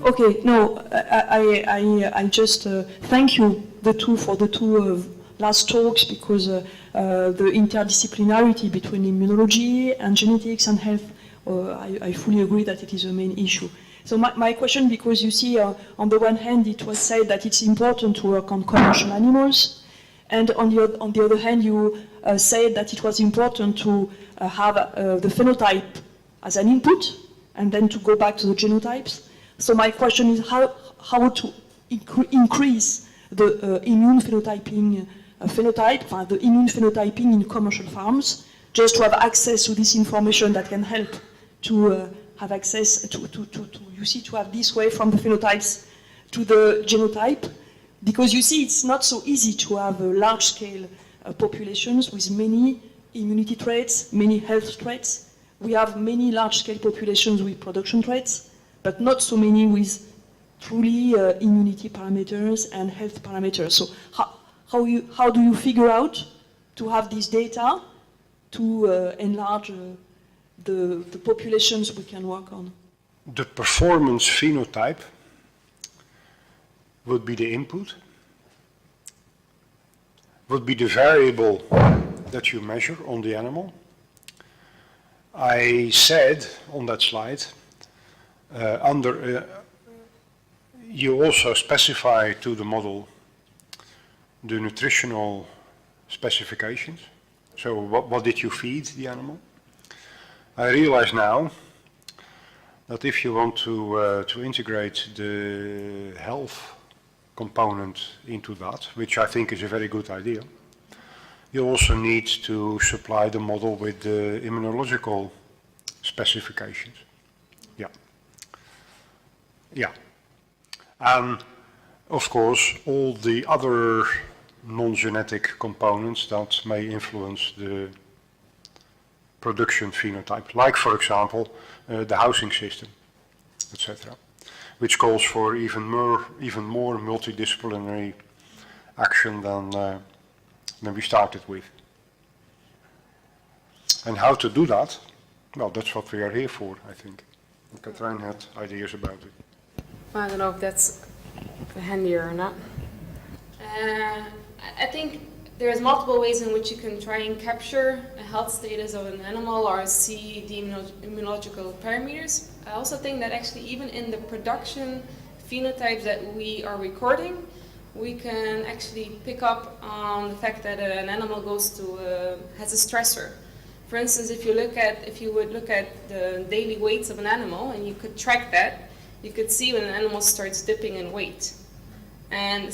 Okay, no, I just thank you for the two last talks, because the interdisciplinarity between immunology and genetics and health, I fully agree that it is a main issue. So my question, because you see, on the one hand, it was said that it's important to work on commercial animals, and on the other hand, you said that it was important to have the phenotype as an input, and then to go back to the genotypes. So my question is how to increase the immune phenotyping the immune phenotyping in commercial farms, just to have access to this information that can help to have access to have this way from the phenotypes to the genotype. Because you see, it's not so easy to have large-scale populations with many immunity traits, many health traits. We have many large-scale populations with production traits, but not so many with truly immunity parameters and health parameters. So how do you figure out to have this data to enlarge the populations we can work on? The performance phenotype would be the input, would be the variable that you measure on the animal. I said on that slide, you also specify to the model the nutritional specifications. So what did you feed the animal? I realize now that if you want to integrate the health component into that, which I think is a very good idea, you also need to supply the model with the immunological specifications. Yeah. And of course, all the other non-genetic components that may influence the production phenotype, like for example, the housing system, etc., which calls for even more multidisciplinary action than we started with. And how to do that? Well, that's what we are here for, I think. And Katrijn had ideas about it. I don't know if that's handier or not. I think there's multiple ways in which you can try and capture a health status of an animal or see the immunological parameters. I also think that actually even in the production phenotypes that we are recording, we can actually pick up on the fact that an animal has a stressor. For instance, if you would look at the daily weights of an animal and you could track that, you could see when an animal starts dipping in weight. And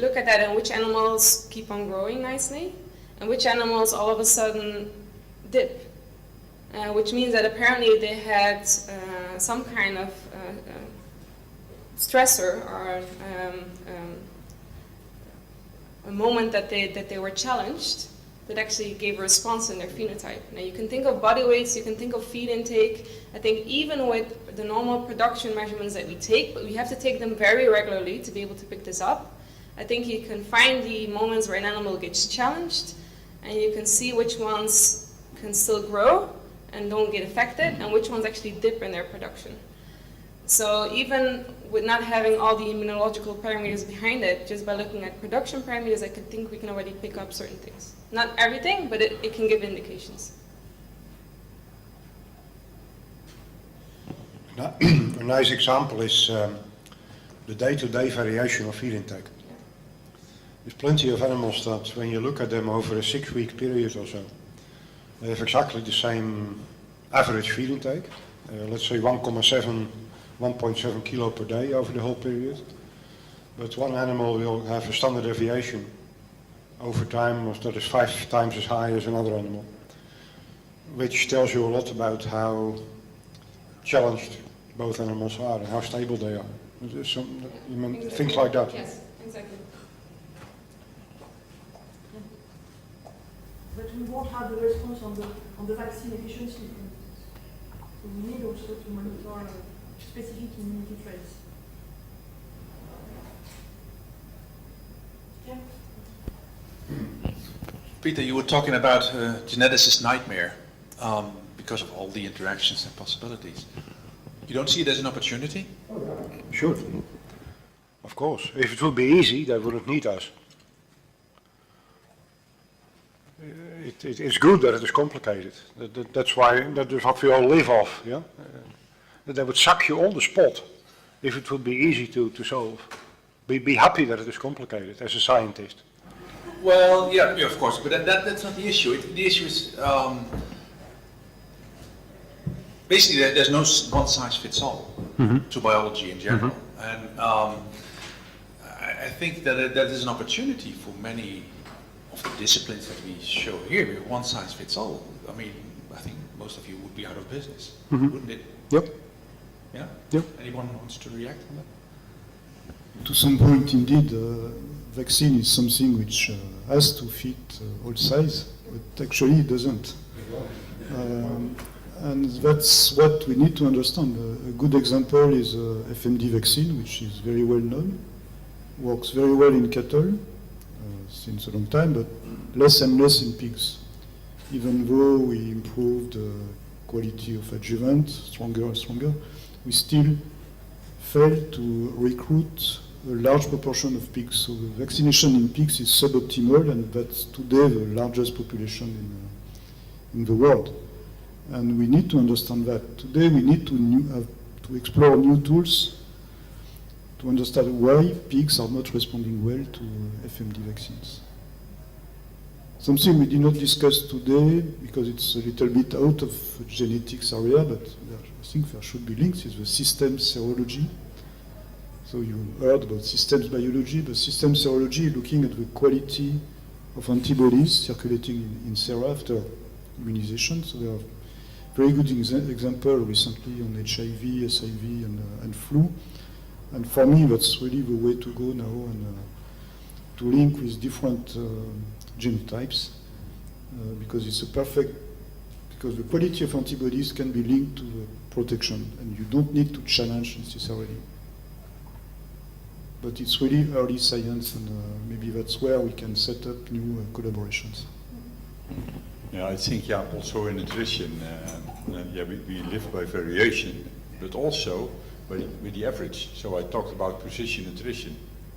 look at that and which animals keep on growing nicely and which animals all of a sudden dip. Which means that apparently they had some kind of stressor or a moment that they were challenged that actually gave a response in their phenotype. Now you can think of body weights, you can think of feed intake. I think even with the normal production measurements that we take, but we have to take them very regularly to be able to pick this up. I think you can find the moments where an animal gets challenged and you can see which ones can still grow and don't get affected and which ones actually dip in their production. So even with not having all the immunological parameters behind it, just by looking at production parameters, I could think we can already pick up certain things. Not everything, but it can give indications. A nice example is the day-to-day variation of feed intake. There's plenty of animals that when you look at them over a 6-week period or so, they have exactly the same average feed intake, let's say 1.7 kilo per day over the whole period. But one animal will have a standard deviation over time that is 5 times as high as another animal, which tells you a lot about how challenged both animals are and how stable they are. Things like that. Yes, exactly. But we won't have the response on the vaccine efficiency. So we need also to monitor specific immunity traits. Yeah. Peter, you were talking about geneticist nightmare because of all the interactions and possibilities. You don't see it as an opportunity? Sure. should. Of course. If it would be easy, they wouldn't need us. It's good that it is complicated. That's why, that is what we all live off. Yeah? That they would suck you on the spot if it would be easy to solve. Be happy that it is complicated as a scientist. Well, yeah, of course, but that's not the issue. The issue is basically there's no one size fits all to biology in general, and I think that that is an opportunity for many of the disciplines that we show here. One size fits all. I mean, I think most of you would be out of business, wouldn't it? Yep. Yeah. Yep. Anyone wants to react on that? To some point, indeed, vaccine is something which has to fit all size, but actually it doesn't. And that's what we need to understand. A good example is FMD vaccine, which is very well known, works very well in cattle since a long time, but less and less in pigs. Even though we improved the quality of adjuvant, stronger and stronger, we still fail to recruit a large proportion of pigs. So the vaccination in pigs is suboptimal, and that's today the largest population in the world. And we need to understand that. Today we need to explore new tools to understand why pigs are not responding well to FMD vaccines. Something we did not discuss today, because it's a little bit out of the genetics area, but I think there should be links, is the systems serology. So you heard about systems biology, but systems serology is looking at the quality of antibodies circulating in sera after immunization. So there are very good example recently on HIV, SIV, and flu. And for me, that's really the way to go now, and to link with different genotypes, because it's a perfect, because the quality of antibodies can be linked to the protection, and you don't need to challenge necessarily. But it's really early science, and maybe that's where we can set up new collaborations. Yeah, I think, yeah, also in nutrition, we live by variation, but also with the average. So I talked about precision nutrition,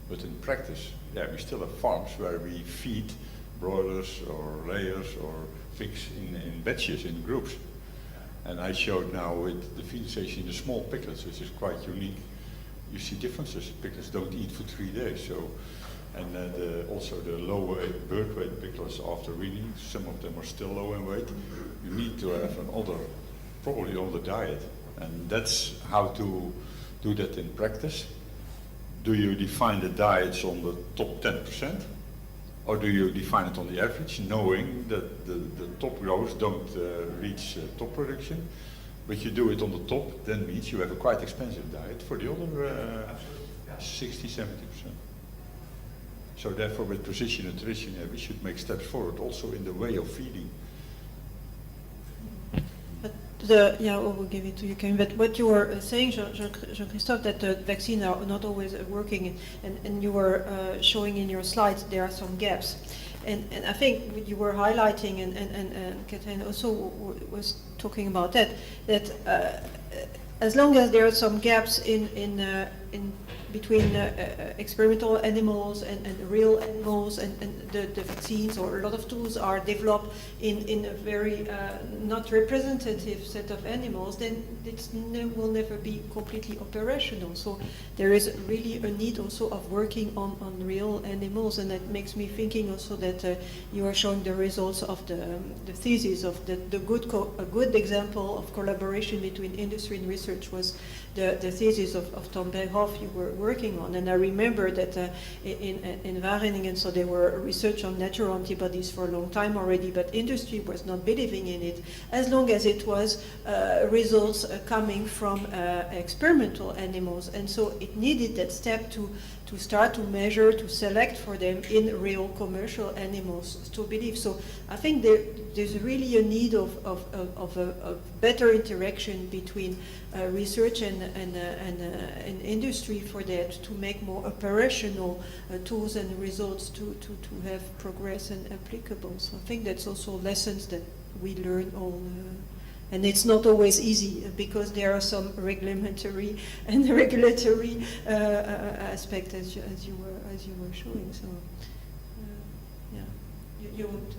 but in practice, yeah, we still have farms where we feed broilers or layers or pigs in batches, in groups. And I showed now with the feeding station the small piglets, which is quite unique. You see differences. Piglets don't eat for 3 days, so. And also the low weight, bird weight piglets after weaning, some of them are still low in weight. You need to have probably older diet. And that's how to do that in practice. Do you define the diets on the top 10%? Or do you define it on the average, knowing that the top growers don't reach top production? But you do it on the top, then means you have a quite expensive diet for the other 60-70%. So therefore, with precision nutrition, we should make steps forward also in the way of feeding. But we'll give it to you, Camille. But what you were saying, Jean-Christophe, that the vaccines are not always working, and you were showing in your slides there are some gaps. And I think what you were highlighting, and Katrijn also was talking about that as long as there are some gaps in between experimental animals and real animals, and the vaccines or a lot of tools are developed in a very not representative set of animals, then it will never be completely operational. So there is really a need also of working on real animals, and that makes me thinking also that you are showing the results of the thesis of a good example of collaboration between industry and research was the thesis of Tom Berghoff you were working on. And I remember that in Wageningen, so there were research on natural antibodies for a long time already, but industry was not believing in it as long as it was results coming from experimental animals. And so it needed that step to start to measure, to select for them in real commercial animals to believe. So I think there's really a need of a better interaction between research and industry for that, to make more operational tools and results to have progress and applicable. So I think that's also lessons that we learn all And it's not always easy because there are some regulatory aspect as you were showing. So, you want to.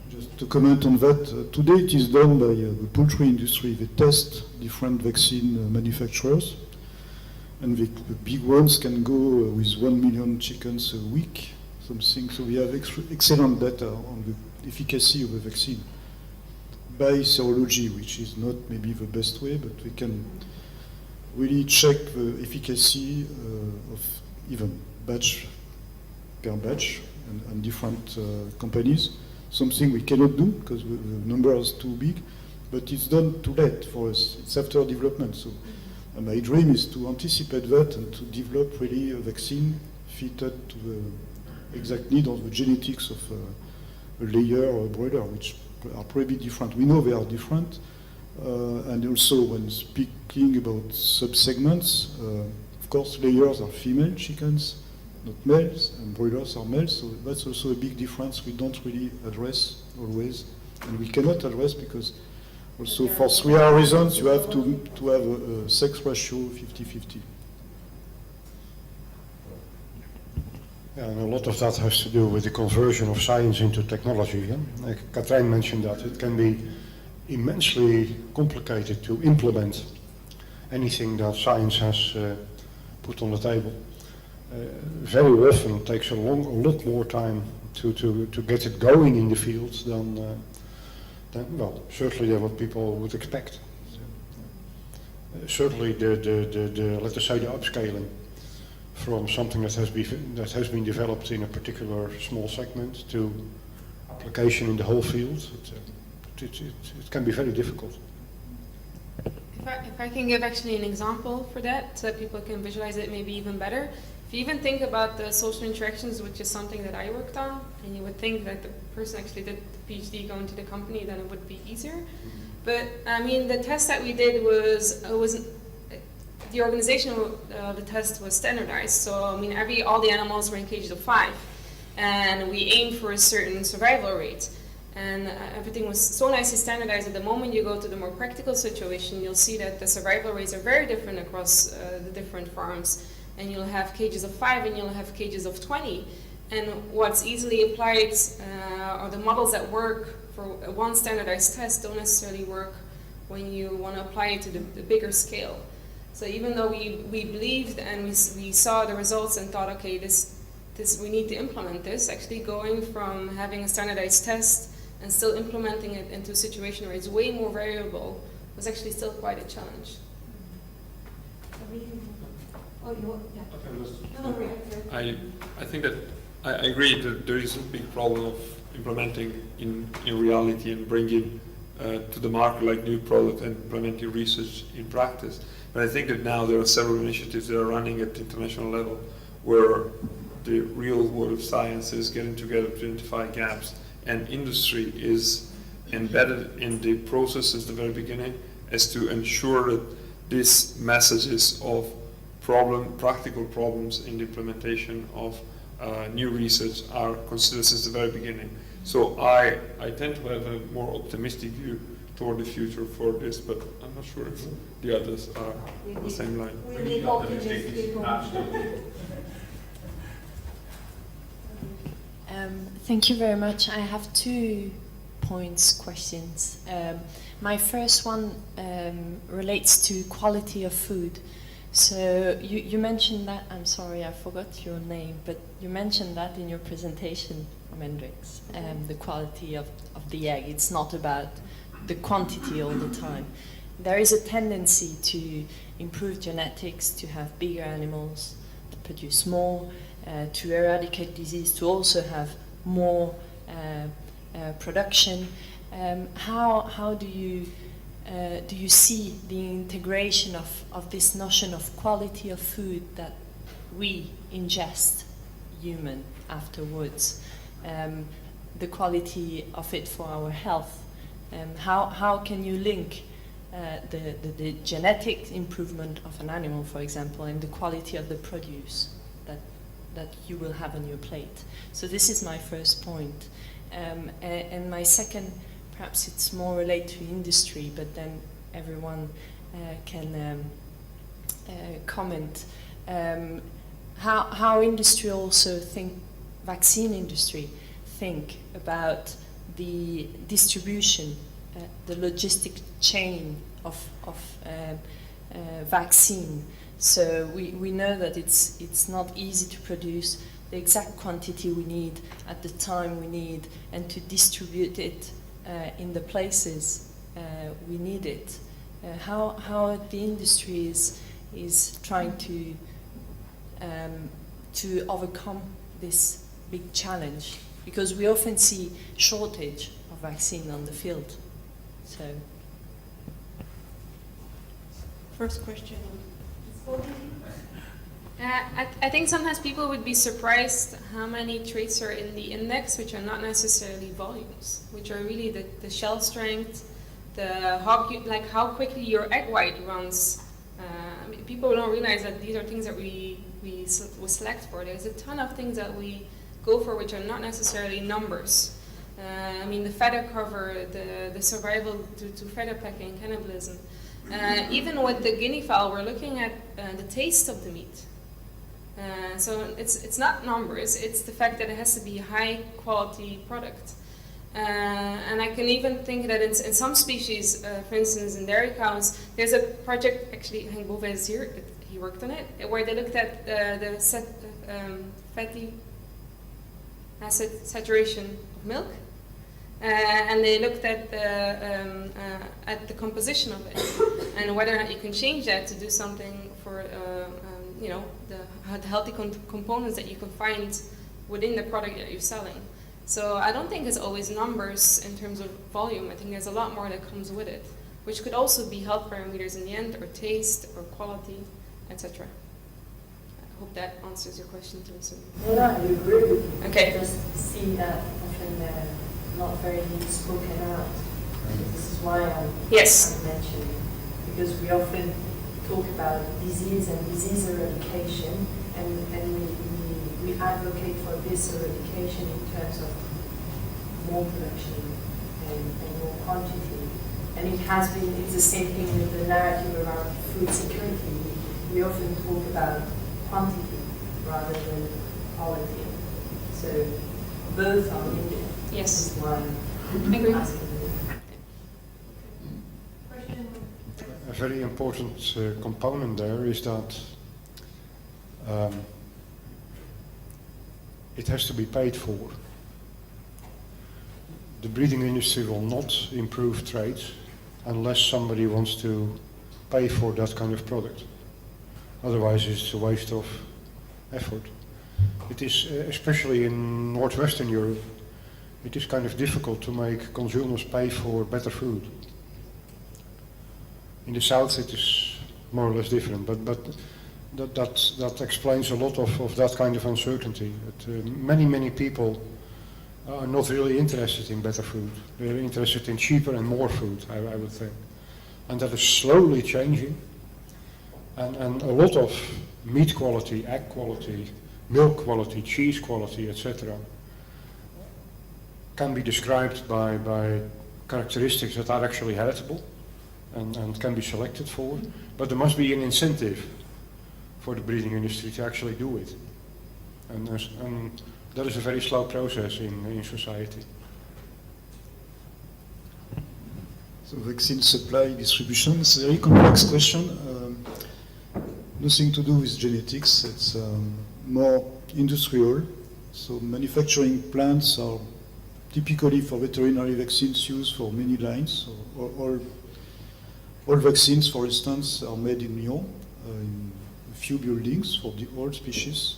Just to comment on that, today it is done by the poultry industry. They test different vaccine manufacturers, and the big ones can go with 1 million chickens a week, something. So we have excellent data on the efficacy of the vaccine by serology, which is not maybe the best way, but we can really check the efficacy of even batch per batch and different companies. Something we cannot do because the number is too big, but it's done too late for us. It's after development. So my dream is to anticipate that and to develop really a vaccine fitted to the exact need of the genetics of a layer or a broiler, which are probably different. We know they are different. And also when speaking about subsegments, of course layers are female chickens, not males, and broilers are males, so that's also a big difference we don't really address always, and we cannot address because also for 3R reasons you have to have a sex ratio 50-50. Yeah, and a lot of that has to do with the conversion of science into technology. Yeah? Like Katrijn mentioned that it can be immensely complicated to implement anything that science has put on the table. Very often it takes a lot more time to get it going in the field than well, certainly what people would expect. Certainly the let us say the upscaling from something that has been developed in a particular small segment to application in the whole field, it can be very difficult. If I can give actually an example for that, so that people can visualize it maybe even better. If you even think about the social interactions, which is something that I worked on, and you would think that the person actually did the PhD going to the company, then it would be easier. But I mean, the test that we did was the organization of the test was standardized. So I mean, all the animals were in cages of 5, and we aimed for a certain survival rate. And everything was so nicely standardized. At the moment you go to the more practical situation, you'll see that the survival rates are very different across the different farms. And you'll have cages of 5 and you'll have cages of 20. And what's easily applied, or the models that work for one standardized test don't necessarily work when you want to apply it to the bigger scale. So even though we believed and we saw the results and thought, okay, this we need to implement this, actually going from having a standardized test and still implementing it into a situation where it's way more variable was actually still quite a challenge. I think that I agree that there is a big problem of implementing in reality and bringing to the market like new product and implementing research in practice. But I think that now there are several initiatives that are running at the international level where the real world of science is getting together to identify gaps, and industry is embedded in the process at the very beginning as to ensure that these messages of practical problems in the implementation of new research are considered since the very beginning. So I tend to have a more optimistic view toward the future for this, but I'm not sure if the others are on the same line. Thank you very much. I have 2 questions. My first one relates to quality of food. So you mentioned that, I'm sorry, I forgot your name, but you mentioned that in your presentation from Hendrix, the quality of the egg. It's not about the quantity all the time. There is a tendency to improve genetics, to have bigger animals, to produce more, to eradicate disease, to also have more production. How do you see the integration of this notion of quality of food that we ingest human afterwards, the quality of it for our health? How can you link the genetic improvement of an animal, for example, and the quality of the produce that you will have on your plate? So this is my first point. And my second perhaps it's more related to industry, but then everyone can comment. How industry also vaccine industry think about the distribution, the logistic chain of vaccine. So we know that it's not easy to produce the exact quantity we need at the time we need, and to distribute it in the places we need it. How the industry is trying to overcome this big challenge, because we often see shortage of vaccine on the field. So, First question. I think sometimes people would be surprised how many traits are in the index which are not necessarily volumes, which are really the shell strength, how quickly your egg white runs. People don't realize that these are things that we select for. There's a ton of things that we go for which are not necessarily numbers. The feather cover, the survival to feather pecking, cannibalism. Even with the guinea fowl, we're looking at the taste of the meat. So it's not numbers, it's the fact that it has to be a high quality product. And I can even think that in some species, for instance in dairy cows, there's a project, actually Henk Bove is here, he worked on it, where they looked at the fatty acid saturation of milk. And they looked at the composition of it, and whether or not you can change that to do something for the healthy components that you can find within the product that you're selling. So I don't think it's always numbers in terms of volume. I think there's a lot more that comes with it, which could also be health parameters in the end, or taste, or quality, etc. I hope that answers your question to us. Yeah, I agree with you. Okay. I just see that often not very spoken out. This is why I'm mentioning, because we often talk about disease and disease eradication, and we advocate for this eradication in terms of more production and more quantity. And it's the same thing with the narrative around food security. We often talk about quantity rather than quality. So both are needed. Yes. This is why I agree. I'm asking you. A very important component there is that it has to be paid for. The breeding industry will not improve trade unless somebody wants to pay for that kind of product. Otherwise it's a waste of effort. It is, especially in northwestern Europe, it is kind of difficult to make consumers pay for better food. In the south it is more or less different, but that explains a lot of that kind of uncertainty. That, many people are not really interested in better food. They're interested in cheaper and more food, I would think. And that is slowly changing. And a lot of meat quality, egg quality, milk quality, cheese quality, etc. can be described by characteristics that are actually heritable and can be selected for. But there must be an incentive for the breeding industry to actually do it. And that is a very slow process in society. So vaccine supply distribution is a very complex question. Nothing to do with genetics, it's more industrial. So manufacturing plants are typically for veterinary vaccines used for many lines. So all vaccines, for instance, are made in Lyon, in a few buildings for all species.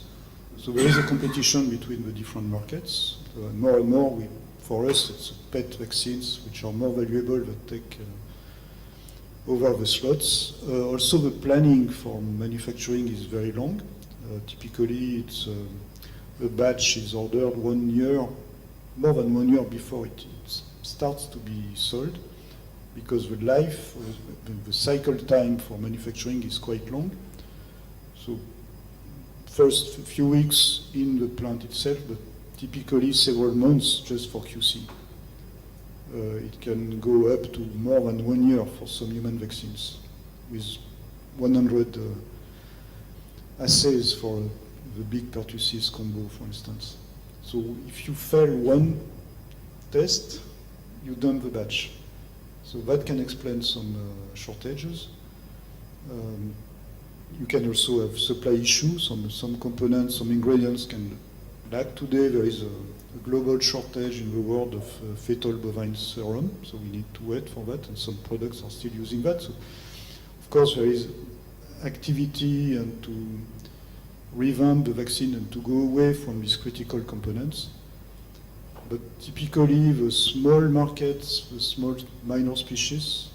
So there is a competition between the different markets. More and more, for us, it's pet vaccines, which are more valuable that take over the slots. Also, the planning for manufacturing is very long. Typically, it's a batch is ordered 1 year, more than 1 year before it starts to be sold, because the cycle time for manufacturing is quite long. So first few weeks in the plant itself, but typically several months just for QC. it can go up to more than 1 year for some human vaccines, with 100 assays for the big pertussis combo, for instance. So if you fail one test, you dump the batch. So that can explain some shortages. You can also have supply issues. Some components, some ingredients can lack. Today there is a global shortage in the world of fetal bovine serum, so we need to wait for that, and some products are still using that. So, of course, there is activity and to revamp the vaccine and to go away from these critical components. But typically, the small markets, the small minor species,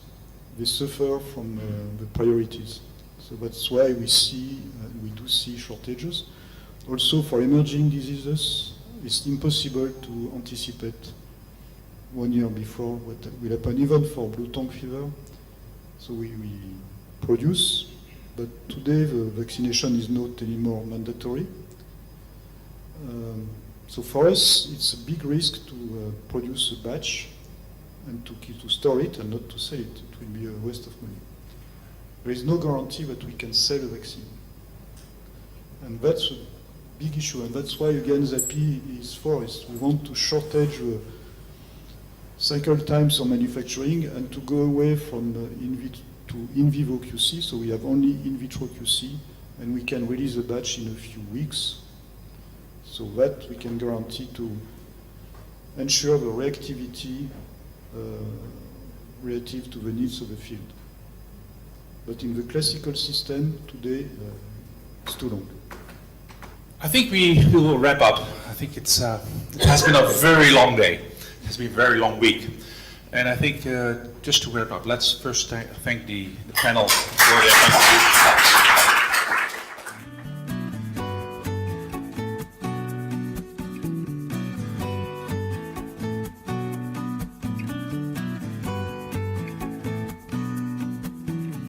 they suffer from the priorities. So that's why we do see shortages. Also, for emerging diseases, it's impossible to anticipate 1 year before what will happen, even for blue tongue fever. So we produce, but today the vaccination is not anymore mandatory. So for us, it's a big risk to produce a batch and to store it and not to sell it. It will be a waste of money. There is no guarantee that we can sell a vaccine. And that's a big issue, and that's why, again, SAPHIR is we want to shortage cycle times of manufacturing and to go away from in vivo QC, so we have only in vitro QC, and we can release a batch in a few weeks, so that we can guarantee to ensure the reactivity relative to the needs of the field. But in the classical system today, it's too long. I think we will wrap up. I think it has been a very long day. It has been a very long week. And I think just to wrap up, let's first thank the panel for their contribution.